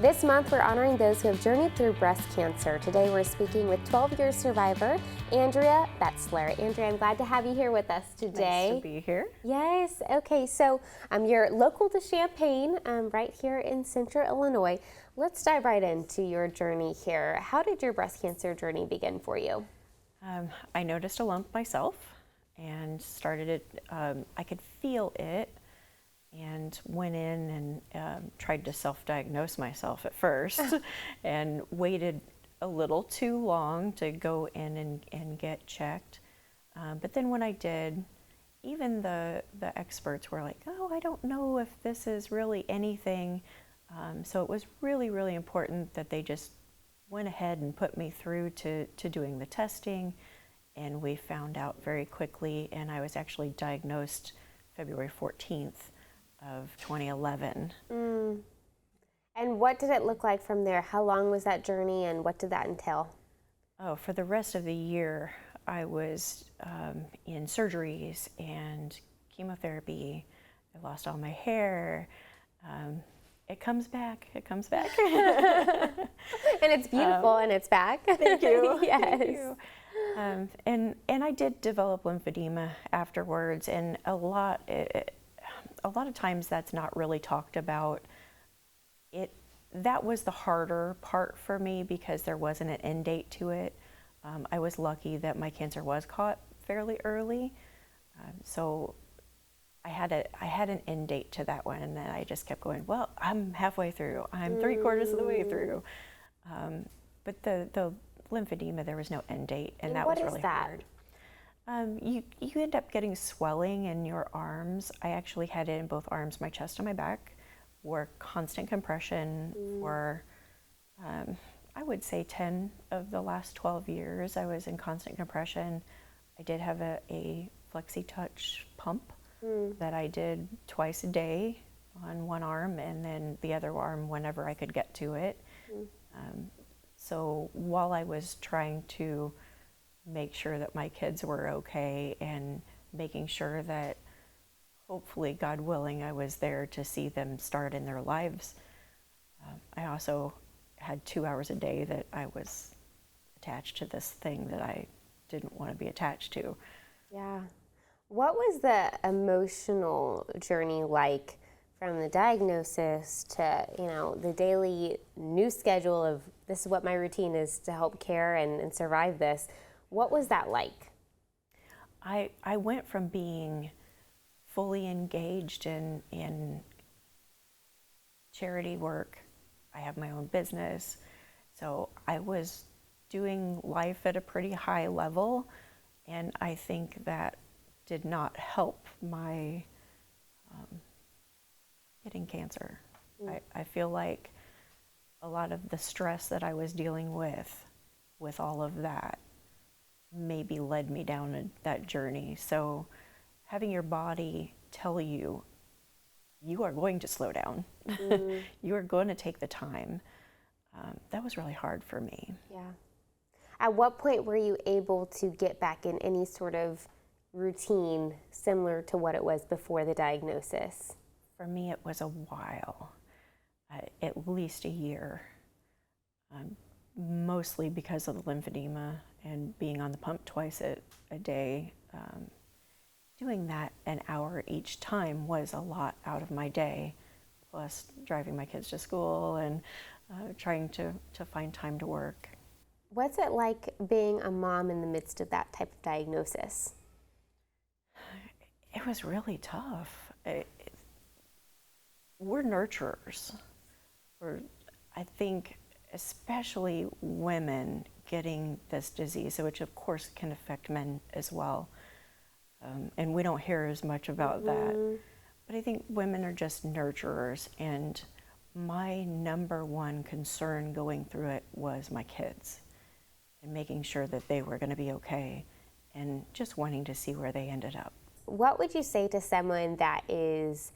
This This month, we're honoring those who have journeyed through breast cancer. Today, we're speaking with 12-year survivor, Andrea Betzler. Andrea, I'm glad to have you here with us today. Nice to be here. Yes. Okay, so you're local to Champaign, right here in Central Illinois. Let's dive right into your journey here. How did your breast cancer journey begin for you? I noticed a lump myself and started it. I could feel it and went in and tried to self-diagnose myself at first and waited a little too long to go in and get checked. But then when I did, even the experts were like, oh, I don't know if this is really anything. So it was really, really important that they just went ahead and put me through to doing the testing, and we found out very quickly, and I was actually diagnosed February 14th of 2011. And what did it look like from there? How long was that journey, and what did that entail? Oh, for the rest of the year, I was in surgeries and chemotherapy. I lost all my hair. It comes back. It comes back. And it's beautiful, and it's back. Thank you. Yes. Thank you. And I did develop lymphedema afterwards, and a lot of times that's not really talked about. That was the harder part for me because there wasn't an end date to it. I was lucky that my cancer was caught fairly early, so I had an end date to that one, and then I just kept going, well, I'm halfway through, I'm 3/4 of the way through. But the lymphedema, there was no end date, and that was really hard. You end up getting swelling in your arms. I actually had it in both arms, my chest and my back, wore constant compression for, I would say 10 of the last 12 years. I was in constant compression. I did have a FlexiTouch pump that I did twice a day on one arm, and then the other arm whenever I could get to it. So while I was trying to make sure that my kids were okay and making sure that hopefully, God willing, I was there to see them start in their lives, I also had 2 hours a day that I was attached to this thing that I didn't want to be attached to. Yeah. What was the emotional journey like from the diagnosis to, the daily new schedule of this is what my routine is to help care and survive this? What was that like? I went from being fully engaged in charity work. I have my own business, so I was doing life at a pretty high level, and I think that did not help my getting cancer. I feel like a lot of the stress that I was dealing with all of that, maybe led me down that journey. So having your body tell you, you are going to slow down, you are going to take the time, that was really hard for me. Yeah. At what point were you able to get back in any sort of routine similar to what it was before the diagnosis? For me, it was a while, at least a year, mostly because of the lymphedema and being on the pump twice a day. Doing that an hour each time was a lot out of my day, plus driving my kids to school and trying to find time to work. What's it like being a mom in the midst of that type of diagnosis? It was really tough. We're nurturers. I think especially women getting this disease, which of course can affect men as well. And we don't hear as much about that. But I think women are just nurturers, and my number one concern going through it was my kids and making sure that they were going to be okay and just wanting to see where they ended up. What would you say to someone that is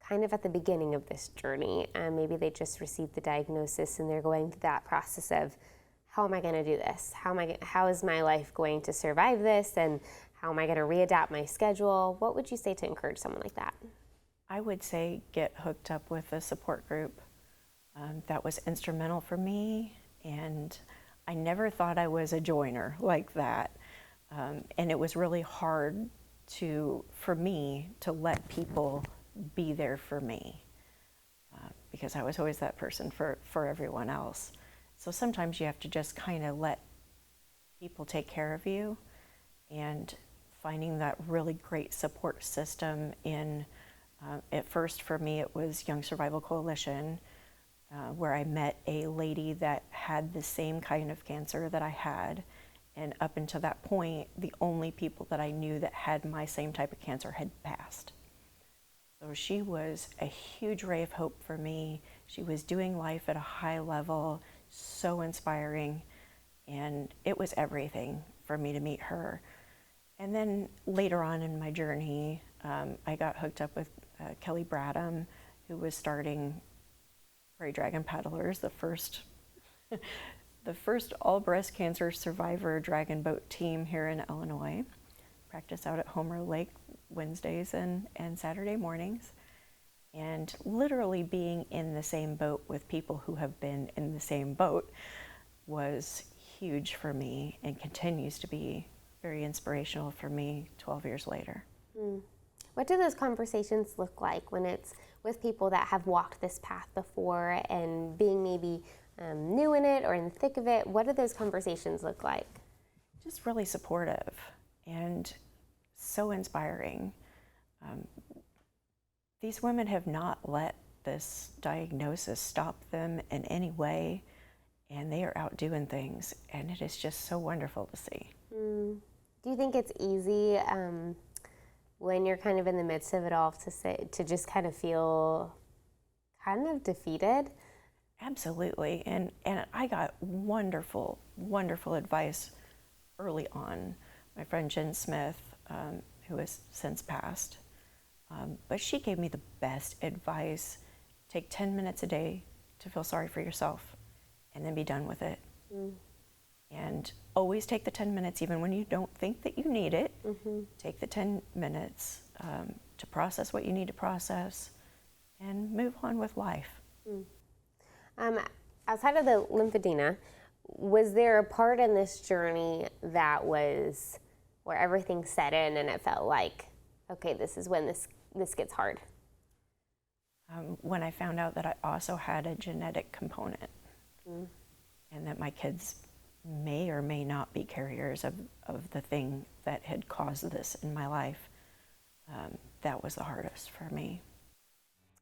kind of at the beginning of this journey, and maybe they just received the diagnosis and they're going through that process of, how am I going to do this? How is my life going to survive this? And how am I going to readapt my schedule? What would you say to encourage someone like that? I would say get hooked up with a support group. that was instrumental for me, and I never thought I was a joiner like that. And it was really hard for me to let people be there for me, because I was always that person for everyone else. So sometimes you have to just kind of let people take care of you, and finding that really great support system in, at first for me it was Young Survival Coalition, where I met a lady that had the same kind of cancer that I had. And up until that point, the only people that I knew that had my same type of cancer had passed. So she was a huge ray of hope for me. She was doing life at a high level, so inspiring, and it was everything for me to meet her. And then later on in my journey, I got hooked up with Kelly Bradham, who was starting Prairie Dragon Paddlers, the first all breast cancer survivor dragon boat team here in Illinois. Practice out at Homer Lake Wednesdays and Saturday mornings. And literally being in the same boat with people who have been in the same boat was huge for me, and continues to be very inspirational for me 12 years later. What do those conversations look like when it's with people that have walked this path before and being maybe new in it or in the thick of it? What do those conversations look like? Just really supportive and so inspiring. These women have not let this diagnosis stop them in any way, and they are out doing things, and it is just so wonderful to see. Do you think it's easy when you're kind of in the midst of it all to just kind of feel kind of defeated? Absolutely, and I got wonderful advice early on. My friend Jen Smith, who has since passed, but she gave me the best advice. Take 10 minutes a day to feel sorry for yourself, and then be done with it. And always take the 10 minutes, even when you don't think that you need it. Take the 10 minutes to process what you need to process, and move on with life. Outside of the lymphedema, was there a part in this journey that was where everything set in and it felt like, okay, this is when this gets hard? When I found out that I also had a genetic component, and that my kids may or may not be carriers of the thing that had caused this in my life, that was the hardest for me.